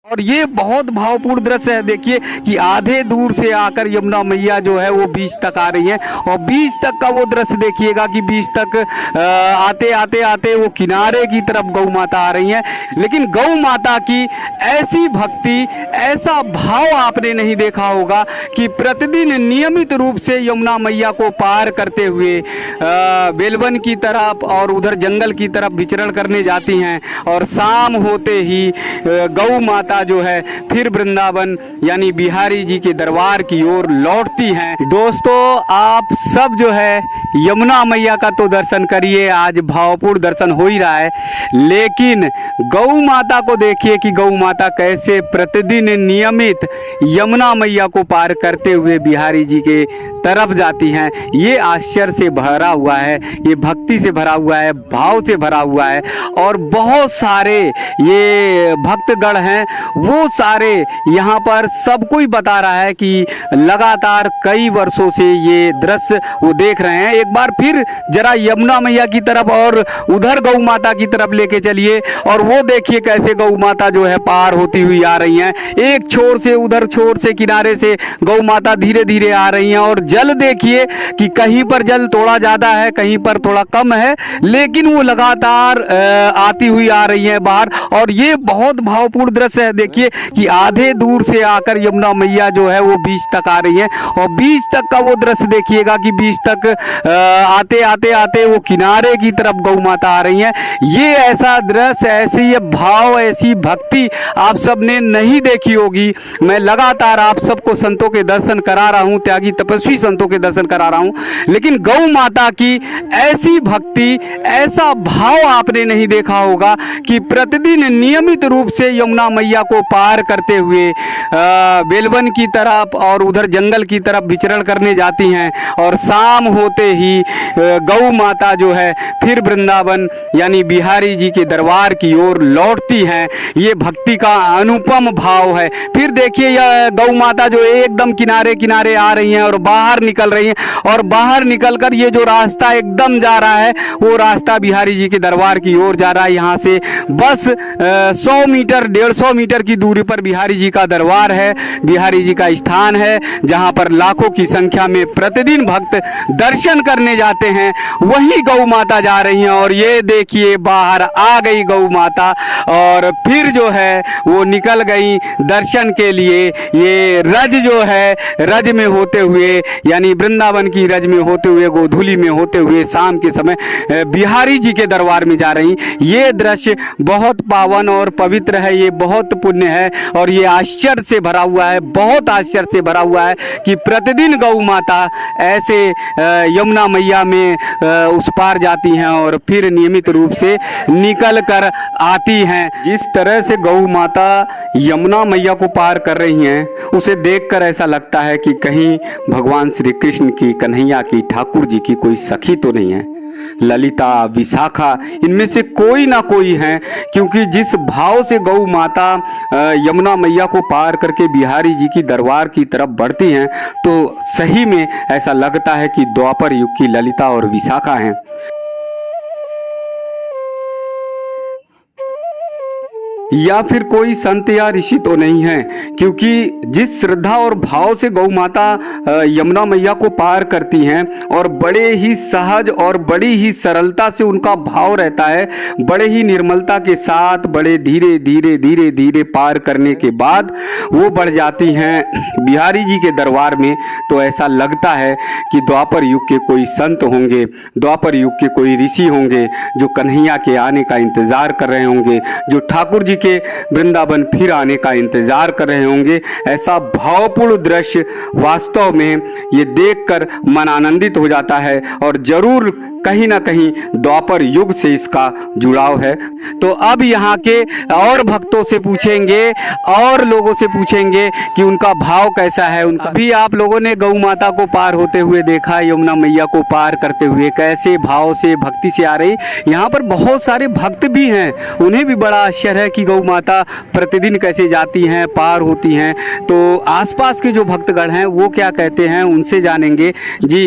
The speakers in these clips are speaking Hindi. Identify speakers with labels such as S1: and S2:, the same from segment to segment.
S1: और ये बहुत भावपूर्ण दृश्य है। देखिए कि आधे दूर से आकर यमुना मैया जो है वो बीच तक आ रही है और बीच तक का वो दृश्य देखिएगा कि बीच तक आते आते आते वो किनारे की तरफ गौ माता आ रही है। लेकिन गौ माता की ऐसी भक्ति, ऐसा भाव आपने नहीं देखा होगा कि प्रतिदिन नियमित रूप से यमुना मैया को पार करते हुए बेलवन की तरफ और उधर जंगल की तरफ विचरण करने जाती हैं और शाम होते ही गौ माता जो है फिर वृंदावन यानी बिहारी जी के दरबार की ओर लौटती हैं। दोस्तों, आप सब जो है यमुना मैया का तो दर्शन करिए, आज भावपूर्ण दर्शन हो ही रहा है, लेकिन गौ माता को देखिए कि गौ माता कैसे प्रतिदिन नियमित यमुना मैया को पार करते हुए बिहारी जी के तरफ जाती हैं। ये आश्चर्य से भरा हुआ है, ये भक्ति से भरा हुआ है, भाव से भरा हुआ है और बहुत सारे ये भक्तगण हैं, वो सारे यहाँ पर सब कोई बता रहा है कि लगातार कई वर्षों से ये दृश्य वो देख रहे हैं। एक बार फिर जरा यमुना मैया की तरफ और उधर गौ माता की तरफ लेके चलिए और वो देखिए कैसे गौ माता जो है पार होती हुई आ रही हैं। एक छोर से उधर छोर से किनारे से गौ माता धीरे धीरे आ रही हैं और जल देखिए कि कहीं पर जल थोड़ा ज़्यादा है, कहीं पर थोड़ा कम है, लेकिन वो लगातार आती हुई आ रही है बाहर। और ये बहुत भावपूर्ण दृश्य है। देखिए कि आधे दूर से आकर यमुना मैया जो है वो बीच तक आ रही है और बीच तक का वो दृश्य देखिएगा कि बीच तक आते आते आते वो किनारे की तरफ गौ माता आ रही है। ये ऐसा दृश्य, ऐसी ये भाव, ऐसी भक्ति आप सबने नहीं देखी होगी। मैं लगातार आप सबको संतों के दर्शन करा रहा हूँ, त्यागी तपस्वी संतों के दर्शन करा रहा हूँ, लेकिन गौ माता की ऐसी भक्ति, ऐसा भाव आपने नहीं देखा होगा कि प्रतिदिन नियमित रूप से यमुना मैया को पार करते हुए बेलवन की तरफ और उधर जंगल की तरफ विचरण करने जाती हैं और शाम होते ही गौ माता जो है फिर वृंदावन यानी बिहारी जी के दरबार की ओर लौटती हैं। ये भक्ति का अनुपम भाव है। फिर देखिए यह गौ माता जो एकदम किनारे किनारे आ रही हैं और बाहर निकल रही हैं और बाहर निकलकर ये जो रास्ता एकदम जा रहा है वो रास्ता बिहारी जी के दरबार की ओर जा रहा है। यहाँ से बस 100 मीटर 150 मीटर की दूरी पर बिहारी जी का दरबार है, बिहारी जी का स्थान है, जहाँ पर लाखों की संख्या में प्रतिदिन भक्त दर्शन करने जाते हैं। वही गौ माता जा रही हैं और ये देखिए बाहर आ गई गौ माता और फिर जो है वो निकल गई दर्शन के लिए। ये रज जो है, रज में होते हुए यानी वृंदावन की रज में होते हुए, गोधूली में होते हुए शाम के समय बिहारी जी के दरबार में जा रही। ये दृश्य बहुत पावन और पवित्र है, ये बहुत पुण्य है और ये आश्चर्य से भरा हुआ है, बहुत आश्चर्य से भरा हुआ है कि प्रतिदिन गौ माता ऐसे यमुना मैया में उस पार जाती हैं और फिर नियमित रूप से निकल कर आती हैं। जिस तरह से गौ माता यमुना मैया को पार कर रही हैं, उसे देखकर ऐसा लगता है कि कहीं भगवान श्री कृष्ण की, कन्हैया की, ठाकुर जी की कोई सखी तो नहीं है। ललिता, विशाखा, इनमें से कोई ना कोई है, क्योंकि जिस भाव से गौ माता यमुना मैया को पार करके बिहारी जी की दरबार की तरफ बढ़ती हैं, तो सही में ऐसा लगता है कि द्वापर युग की ललिता और विशाखा हैं। या फिर कोई संत या ऋषि तो नहीं है, क्योंकि जिस श्रद्धा और भाव से गौ माता यमुना मैया को पार करती हैं और बड़े ही सहज और बड़ी ही सरलता से उनका भाव रहता है, बड़े ही निर्मलता के साथ बड़े धीरे धीरे धीरे धीरे पार करने के बाद वो बढ़ जाती हैं बिहारी जी के दरबार में, तो ऐसा लगता है कि द्वापर युग के कोई संत होंगे, द्वापर युग के कोई ऋषि होंगे जो कन्हैया के आने का इंतजार कर रहे होंगे, जो ठाकुर जी के वृंदावन फिर आने का इंतजार कर रहे होंगे। ऐसा भावपूर्ण दृश्य वास्तव में ये देखकर मन आनंदित हो जाता है और जरूर कहीं ना कहीं द्वापर युग से इसका जुड़ाव है। तो अब यहाँ के और भक्तों से पूछेंगे और लोगों से पूछेंगे कि उनका भाव कैसा है। उनका भी आप लोगों ने गौ माता को पार होते हुए देखा, यमुना मैया को पार करते हुए कैसे भाव से, भक्ति से आ रही। यहाँ पर बहुत सारे भक्त भी हैं, उन्हें भी बड़ा आश्चर्य है कि गौ माता प्रतिदिन कैसे जाती हैं, पार होती हैं। तो आसपास के जो भक्तगण हैं वो क्या कहते हैं, उनसे जानेंगे। जी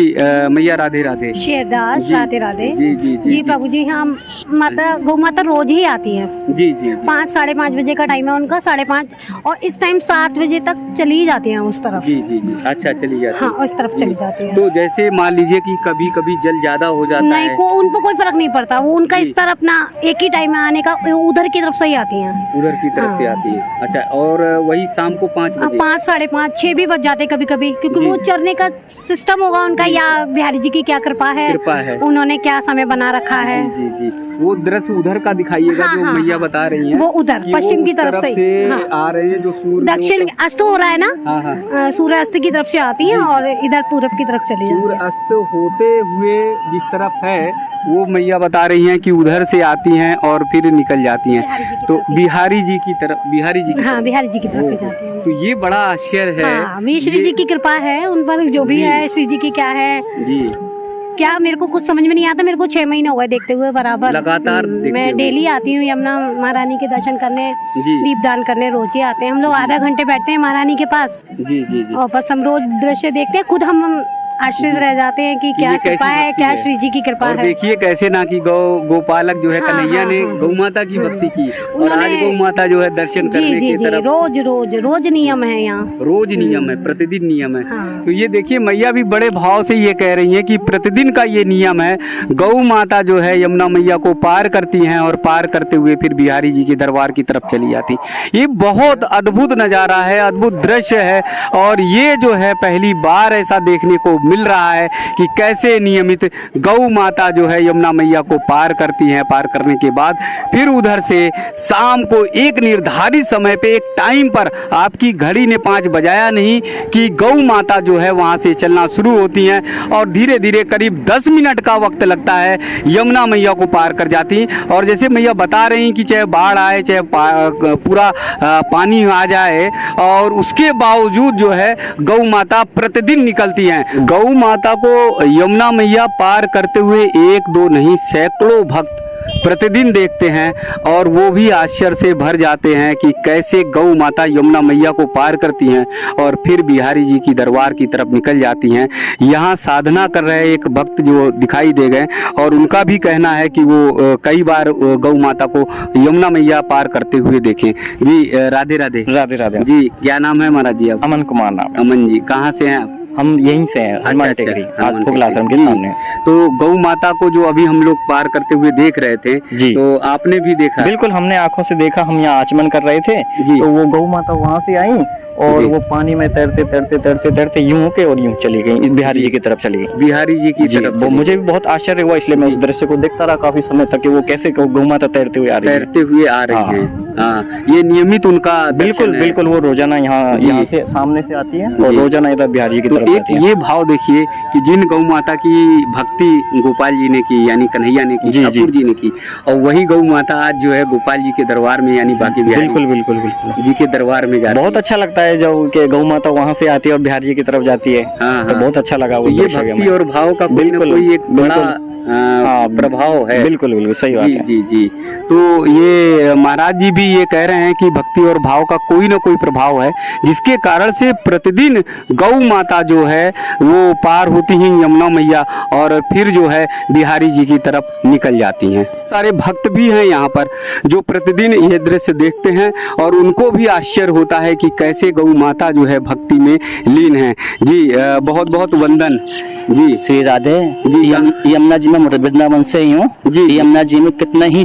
S1: मैया राधे राधे।
S2: शेरदास राधे राधे।
S1: जी जी
S2: जी प्रभु जी, हाँ माता गौ माता रोज ही आती है।
S1: जी जी
S2: 5 साढ़े 5 बजे का टाइम है उनका, 5:30, और इस टाइम 7 बजे तक चली जाती हैं उस तरफ।
S1: जी जी जी। अच्छा, चली जाती
S2: हाँ उस तरफ चली जाती है।
S1: तो जैसे मान लीजिए कि कभी कभी जल ज्यादा हो जाता
S2: नहीं
S1: है,
S2: को उनको कोई फर्क नहीं पड़ता, वो उनका
S1: जी।
S2: इस तरफ ना एक ही टाइम में आने का, उधर की तरफ से ही आती हैं।
S1: उधर की तरफ से
S2: हाँ।
S1: आती है। अच्छा, और वही शाम को 5 बजे?
S2: 5 साढ़े 5 6 भी बज जाते कभी कभी, क्योंकि
S1: जी।
S2: वो चरने का सिस्टम होगा उनका, या बिहारी जी की क्या कृपा है, उन्होंने क्या समय बना रखा है।
S1: जी जी जी। वो दृश्य उधर का दिखाइएगा
S2: हाँ,
S1: जो
S2: हाँ,
S1: मैया
S2: हाँ।
S1: बता रही हैं,
S2: वो उधर
S1: कि
S2: पश्चिम
S1: वो
S2: की
S1: उस
S2: तरफ से हाँ।
S1: आ रहे हैं, जो सूर्य
S2: दक्षिण अस्त हो रहा है ना,
S1: हाँ हाँ,
S2: सूर्य अस्त की तरफ से आती हैं और इधर पूरब की तरफ चली
S1: सूर्य
S2: जाती
S1: अस्त होते हुए जिस तरफ है वो मैया बता रही हैं कि उधर से आती हैं और फिर निकल जाती हैं।
S2: बिहारी जी की
S1: तो
S2: तरफ ही।
S1: बिहारी जी की तरफ, बिहारी जी की
S2: है। हाँ
S1: तरफ।
S2: बिहारी जी की तरफ ही
S1: ओह,
S2: जाती हैं।
S1: तो ये बड़ा आश्चर्य है।
S2: हाँ ये श्री
S1: ये-
S2: जी की कृपा है उन पर, जो भी
S1: जी।
S2: है श्री जी की क्या है,
S1: जी
S2: क्या मेरे को कुछ समझ में नहीं आता। मेरे को 6 महीने हो गए देखते हुए बराबर,
S1: लगातार देखते
S2: मैं
S1: हुए।
S2: डेली आती हूँ यमुना महारानी के दर्शन करने,
S1: जी
S2: दीपदान करने रोज ही आते हैं हम लोग। आधा घंटे बैठते हैं महारानी के पास
S1: जी जी जी।
S2: और बस हम रोज दृश्य देखते हैं, खुद हम आश्चर्य रह जाते हैं कि क्या
S1: ये कैसी
S2: कृपा है,
S1: भक्ति
S2: क्या
S1: है।
S2: श्री जी की कृपा
S1: और
S2: है।
S1: देखिए कैसे ना कि गोपालक जो है
S2: हाँ,
S1: कन्हैया
S2: हाँ,
S1: ने
S2: हाँ।
S1: गौ माता की भक्ति की, और आज
S2: उन्होंने-
S1: गौ माता जो है दर्शन
S2: जी
S1: करने
S2: जी
S1: की
S2: जी,
S1: तरफ
S2: रोज रोज रोज नियम है यहाँ।
S1: रोज नियम है, प्रतिदिन नियम है।
S2: हाँ।
S1: तो ये देखिए मैया भी बड़े भाव से ये कह रही हैं कि प्रतिदिन का ये नियम है। गौ माता जो है यमुना मैया को पार करती हैं और पार करते हुए फिर बिहारी जी के दरबार की तरफ चली जाती। ये बहुत अद्भुत नज़ारा है, अद्भुत दृश्य है, और ये जो है पहली बार ऐसा देखने को मिल रहा है कि कैसे नियमित गौ माता जो है यमुना मैया को पार करती हैं। पार करने के बाद फिर उधर से शाम को एक निर्धारित समय पे, एक टाइम पर, आपकी घड़ी ने 5 बजाया नहीं कि गौ माता जो है वहाँ से चलना शुरू होती हैं, और धीरे धीरे करीब 10 मिनट का वक्त लगता है यमुना मैया को पार कर जाती। और जैसे मैया बता रही कि चाहे बाढ़ आए, चाहे पूरा पानी आ जाए, और उसके बावजूद जो है गौ माता प्रतिदिन निकलती हैं। गौ माता को यमुना मैया पार करते हुए 1 2 नहीं, सैकड़ों भक्त प्रतिदिन देखते हैं, और वो भी आश्चर्य से भर जाते हैं कि कैसे गौ माता यमुना मैया को पार करती हैं और फिर बिहारी जी की दरबार की तरफ निकल जाती हैं। यहाँ साधना कर रहे एक भक्त जो दिखाई दे गए, और उनका भी कहना है कि वो कई बार गौ माता को यमुना मैया पार करते हुए देखें। जी राधे राधे।
S3: राधे राधे।
S1: जी क्या नाम है महाराज जी? आप?
S3: अमन कुमार नाम।
S1: अमन जी, कहाँ से हैं आप?
S3: हम यहीं से हैं, हनुमान टेकरी, फुगला आश्रम के सामने।
S1: तो गौ माता को जो अभी हम लोग पार करते हुए देख रहे थे,
S3: जी,
S1: तो आपने भी देखा?
S3: बिल्कुल, हमने आंखों से देखा। हम यहाँ आचमन कर रहे थे,
S1: जी।
S3: तो वो गौ माता वहाँ से आई और
S1: जी।
S3: वो पानी में तैरते तैरते तैरते तैरते यूं के और यूं चली गई, बिहारी जी की तरफ चली गई।
S1: बिहारी जी की
S3: जी,
S1: तरफ
S3: वो
S1: चली।
S3: मुझे भी बहुत आश्चर्य हुआ, इसलिए मैं उस दृश्य को देखता रहा काफी समय तक कि वो कैसे गौ माता तैरते हुए आ रही है।
S1: तैरते हुए आ रही
S3: हाँ।
S1: हैं। हाँ, ये नियमित उनका
S3: बिल्कुल
S1: दर्शन है।
S3: बिल्कुल, वो रोजाना यहाँ
S1: जी।
S3: से सामने से आती है और
S1: जी।
S3: रोजाना इधर बिहारी जी की
S1: तो
S3: तरफ
S1: एक
S3: आती है।
S1: ये भाव देखिए कि जिन गौ माता की भक्ति गोपाल जी ने की, यानी कन्हैया ने की,
S3: जी,
S1: ठाकुर जी ने की, और वही गौ माता आज जो है गोपाल जी के दरबार में, यानी बाकी बिहारी
S3: बिल्कुल बिल्कुल बिल्कुल
S1: जी के दरबार में जा रही
S3: बहुत अच्छा लगता है जब के गौ माता वहाँ से आती है और बिहारी जी की तरफ जाती है।
S1: हाँ,
S3: तो
S1: हाँ।
S3: बहुत अच्छा लगा वो
S1: तो ये
S3: दृश्य
S1: भक्ति
S3: हमें।
S1: और भाव का कोई ना
S3: बिल्कुल,
S1: कोई एक बड़ा
S3: बिल्कुल।
S1: प्रभाव है।
S3: बिल्कुल बिल्कुल सही बात
S1: जी
S3: है।
S1: जी जी। तो ये महाराज जी भी ये कह रहे हैं कि भक्ति और भाव का कोई ना कोई प्रभाव है, जिसके कारण से प्रतिदिन गौ माता जो है वो पार होती हैं यमुना मैया, और फिर जो है बिहारी जी की तरफ निकल जाती हैं। सारे भक्त भी हैं यहाँ पर जो प्रतिदिन ये दृश्य देखते हैं, और उनको भी आश्चर्य होता है कि कैसे गौ माता जो है भक्ति में लीन है। जी बहुत बहुत वंदन। जी
S4: श्री राधे
S1: जी।
S4: यमुना जी में वृंदावन से ही हूँ
S1: जी।
S4: यमुना जी में कितना ही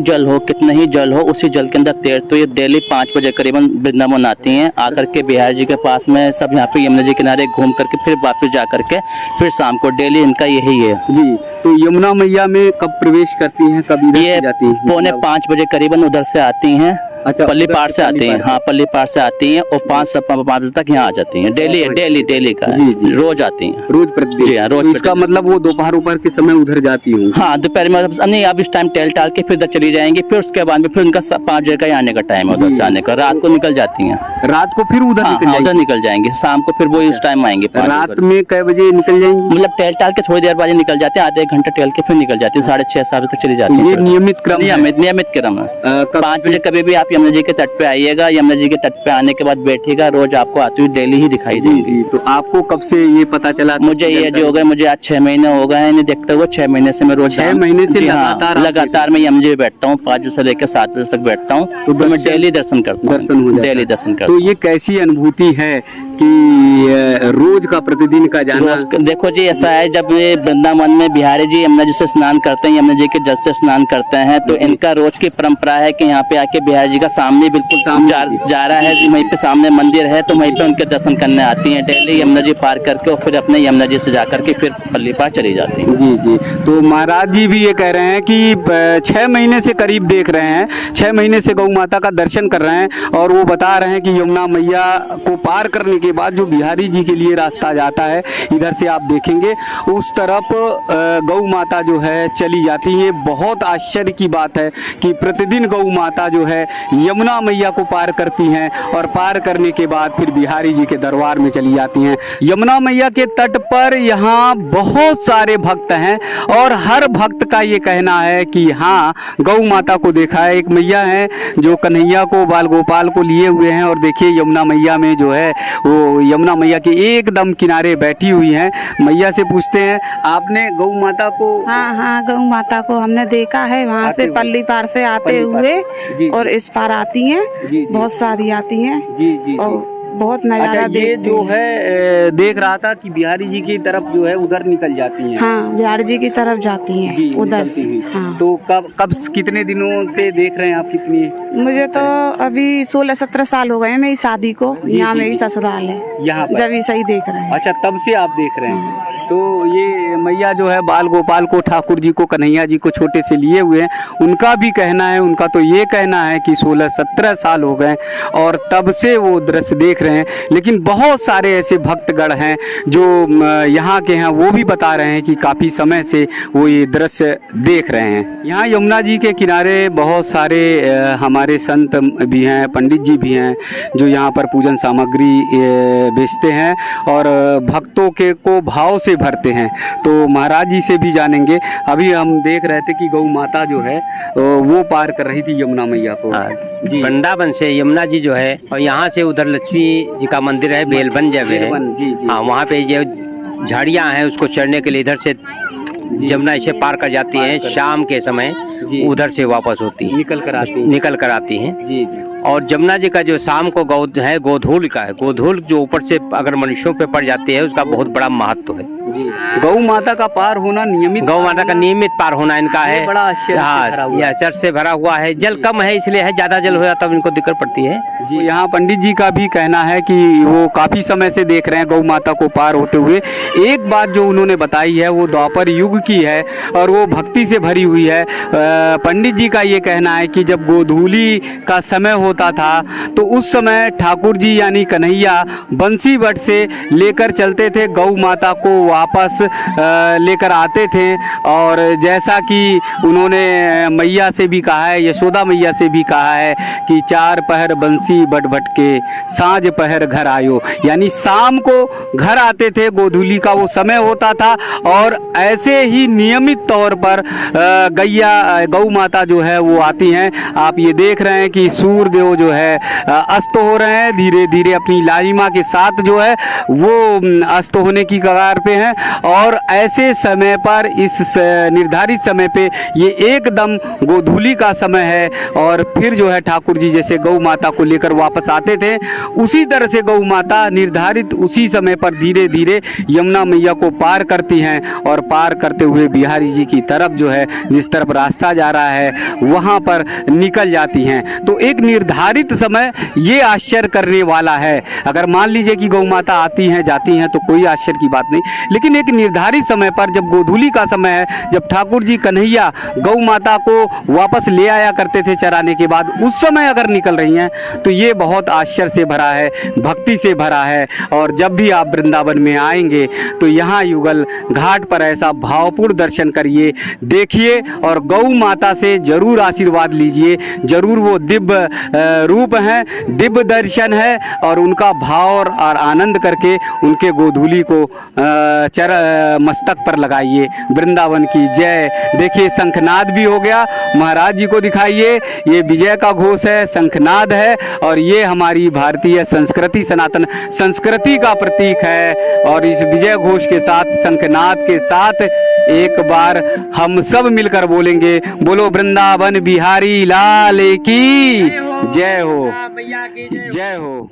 S4: जल हो उसी जल के अंदर तैर, तो ये डेली 5 बजे करीबन वृंदावन आती हैं। आकर के बिहार जी के पास में सब यहाँ पे यमुना जी किनारे घूम करके फिर वापस जा करके फिर शाम को डेली इनका यही है।
S1: जी। तो यमुना मैया में कब प्रवेश करती हैं, कब इधर
S4: ये
S1: से जाती हैं?
S4: 4:45 बजे करीबन उधर से आती हैं।
S1: अच्छा,
S4: पल्ली
S1: उधर
S4: पार से आती हैं।
S1: पार।
S4: हाँ, पल्ली पार से आती हैं और 5 बजे तक यहाँ आ जाती हैं। डेली डेली का
S1: जी, जी।
S4: रोज आती हैं।
S1: रोज प्रतिदिन?
S4: जी हाँ, रोज
S1: तो इसका
S4: प्रतिदिन।
S1: मतलब वो दोपहर के समय उधर जाती हूँ?
S4: हाँ, दोपहर में नहीं, अब इस टाइम टहल टाल के फिर उधर चली जाएंगी, फिर उसके बाद में फिर उनका 5 बजे का ही आने का टाइम है उधर
S1: जी।
S4: से आने का। रात को निकल जाती हैं।
S1: रात को फिर उधर
S4: हाँ,
S1: निकल
S4: हाँ, उधर
S1: जाएंगी?
S4: निकल जाएंगे। शाम को फिर वही उस टाइम आएंगे 5
S1: रात
S4: बजे।
S1: में कै बजे निकल जाएंगी?
S4: मतलब टहल टाल के थोड़ी देर बाद ही निकल जाते हैं, आधे 1 घंटे टहल के फिर निकल जाते हैं। 6:30 7 बजे तक चली जाती
S1: ये
S4: हैं।
S1: नियमित क्रम है?
S4: नियमित क्रम है।
S1: कब
S4: 5
S1: से?
S4: बजे कभी भी आप यमुना जी के तट पे आइएगा, यमुना जी के तट पे आने के बाद बैठिएगा, रोज आपको आती हुई डेली ही दिखाई
S1: जी
S4: देगी।
S1: जी। तो आपको कब से ये पता चला?
S4: मुझे ये जो हो गए, मुझे आज 6 महीने हो गए हैं इन्हें देखते हुए। 6 महीने से मैं रोज
S1: 6 महीने से
S4: जी हाँ,
S1: लगातार आप
S4: लगातार मैं यमुना जी में बैठता हूँ, 5 बजे से लेकर 7 बजे तक बैठता हूँ, तो मैं
S1: दर्शन-
S4: डेली दर्शन करता हूँ,
S1: दर्शन हो जाता है।
S4: डेली दर्शन करता
S1: तो
S4: हूँ।
S1: ये कैसी अनुभूति है कि रोज का प्रतिदिन का जाना?
S4: देखो जी, ऐसा है, जब ये वृंदावन में बिहारी जी यमुना जी से स्नान करते हैं, यमुना जी के जल से स्नान करते हैं, तो इनका रोज की परंपरा है कि यहाँ पे आके बिहारी जी का सामने बिल्कुल
S1: सामने
S4: जा रहा है, वहीं पे सामने मंदिर है, तो वहीं पे उनके दर्शन करने आती हैं डेली, यमुना जी पार करके और फिर अपने यमुना जी से जा करके फिर पल्ली पार चली जाती हैं।
S1: जी जी। तो महाराज जी भी ये कह रहे हैं कि 6 महीने से करीब देख रहे हैं, 6 महीने से गौ माता का दर्शन कर रहे हैं, और वो बता रहे हैं कि यमुना मैया को पार करने के बाद जो बिहारी जी के लिए रास्ता जाता है, इधर से आप देखेंगे उस तरफ गौ माता जो है चली जाती है। बहुत आश्चर्य की बात है कि प्रतिदिन गौ माता जो है यमुना मैया को पार करती हैं, और पार करने के बाद फिर बिहारी जी के दरबार में चली जाती हैं। यमुना मैया के तट पर यहाँ बहुत सारे भक्त हैं, और हर भक्त का ये कहना है कि हाँ, गौ माता को देखा है। एक मैया है जो कन्हैया को, बाल गोपाल को लिए हुए हैं, और देखिए यमुना मैया में जो है वो यमुना मैया के एकदम किनारे बैठी हुई हैं। मैया से पूछते हैं, आपने गौ माता को?
S5: हाँ हाँ, गौ माता को हमने देखा है, वहाँ
S1: आते
S5: से
S1: हुए।
S5: पल्ली पार से आते
S1: पल्ली पार
S5: हुए
S1: जी।
S5: और इस पार आती हैं,
S1: जी जी।
S5: बहुत सारी आती हैं
S1: जी जी
S5: और
S1: जी।
S5: बहुत
S1: अच्छा,
S5: नजारा
S1: ये
S5: देखती
S1: जो
S5: हैं।
S1: है देख रहा था कि बिहारी जी की तरफ जो है उधर निकल जाती हैं।
S5: हाँ, बिहार जी की तरफ जाती हैं
S1: जी,
S5: उधर
S1: निकलती
S5: से।
S1: हुई।
S5: हाँ,
S1: तो कब कितने दिनों से देख रहे हैं आप? कितनी?
S5: मुझे तो अभी 16-17 साल हो गए हैं मेरी शादी को।
S1: जी,
S5: यहाँ
S1: जी,
S5: मेरी
S1: जी।
S5: ससुराल है,
S1: यहाँ पर?
S5: जब ही सही देख रहे हैं।
S1: अच्छा, तब से आप देख रहे हैं। तो ये मैया जो है बाल गोपाल को, ठाकुर जी को, कन्हैया जी को छोटे से लिए हुए हैं। उनका भी कहना है, उनका तो ये कहना है कि 16-17 साल हो गए और तब से वो दृश्य देख रहे हैं। लेकिन बहुत सारे ऐसे भक्तगण हैं जो यहाँ के हैं, वो भी बता रहे हैं कि काफ़ी समय से वो ये दृश्य देख रहे हैं। यहाँ यमुना जी के किनारे बहुत सारे हमारे संत भी हैं, पंडित जी भी हैं, जो यहाँ पर पूजन सामग्री बेचते हैं और भक्तों के को भाव से भरते हैं। तो महाराज जी से भी जानेंगे। अभी हम देख रहे थे कि गौ माता जो है वो पार कर रही थी यमुना मैया को। जी।
S6: वृंदावन से यमुना जी जो है, और यहाँ से उधर लक्ष्मी जी का मंदिर है, बेलबन जब है।
S1: बेलबन, जी जी।
S6: हाँ, वहाँ पे ये झाड़ियाँ हैं, उसको चढ़ने के लिए इधर से यमुना इसे पार कर जाती हैं। शाम के समय
S1: जी।
S6: उधर से वापस होती हैं,
S1: निकल कर आती हैं।
S6: निकल कर आती हैं।
S1: जी जी।
S6: और यमुना जी का जो शाम को है गोधूल का है, गोधूल जो ऊपर से अगर मनुष्यों पे पड़ जाती है, उसका बहुत बड़ा महत्व है।
S1: जी। गौ माता का पार होना नियमित,
S6: गौ माता का नियमित पार होना इनका
S1: ये
S6: है।
S1: बड़ा आश्चर्य से भरा
S6: हाँ,
S1: हुआ
S6: यह आश्चर्य से भरा हुआ है। जल कम है इसलिए है, ज्यादा जल हो जाता तब इनको दिक्कत पड़ती है।
S1: जी। यहाँ पंडित जी का भी कहना है कि वो काफी समय से देख रहे हैं गौ माता को पार होते हुए। एक बात जो उन्होंने बताई है वो द्वापर युग की है और वो भक्ति से भरी हुई है। पंडित जी का ये कहना है कि जब गोधूली का समय होता था तो उस समय ठाकुर जी यानी कन्हैया बंसी बट से लेकर चलते थे, गौ माता को वापस लेकर आते थे। और जैसा कि उन्होंने मैया से भी कहा है, यशोदा मैया से भी कहा है कि 4 पहर बंसी बट बट के साँझ पहर घर आयो, यानी शाम को घर आते थे, गोधूली का वो समय होता था। और ऐसे ही नियमित तौर पर गौ माता जो है वो आती हैं। आप ये देख रहे हैं कि सूर्यदेव जो है अस्त हो रहे हैं, धीरे धीरे अपनी लालिमा के साथ जो है वो अस्त होने की कगार पे हैं। और ऐसे समय पर इस निर्धारित समय पे ये एकदम गोधूली का समय है और फिर जो है ठाकुर जी जैसे गौ माता को लेकर वापस आते थे, उसी तरह से गौ माता निर्धारित उसी समय पर धीरे धीरे यमुना मैया को पार करती हैं और पार करते हुए बिहारी जी की तरफ जो है, जिस तरफ रास्ता जा रहा है वहाँ पर निकल जाती हैं। तो एक निर्धारित समय ये आश्चर्य करने वाला है। अगर मान लीजिए कि गौ माता आती हैं जाती हैं तो कोई आश्चर्य की बात नहीं, लेकिन एक निर्धारित समय पर जब गोधूली का समय है, जब ठाकुर जी कन्हैया गौ माता को वापस ले आया करते थे चराने के बाद, उस समय अगर निकल रही हैं तो ये बहुत आश्चर्य से भरा है, भक्ति से भरा है। और जब भी आप वृंदावन में आएंगे तो यहाँ युगल घाट पर ऐसा भावपूर्ण दर्शन करिए, देखिए और गौ माता से जरूर आशीर्वाद लीजिए। जरूर वो दिव्य रूप है, दिव्य दर्शन है और उनका भाव और आनंद करके उनके गोधूली को मस्तक पर लगाइए। वृंदावन की जय। देखिए शंखनाद भी हो गया, महाराज जी को दिखाइए। ये विजय का घोष है, शंखनाद है, और ये हमारी भारतीय संस्कृति, सनातन संस्कृति का प्रतीक है। और इस विजय घोष के साथ, शंखनाद के साथ एक बार हम सब मिलकर बोलेंगे, बोलो वृंदावन बिहारी लाल की जय हो, जय हो।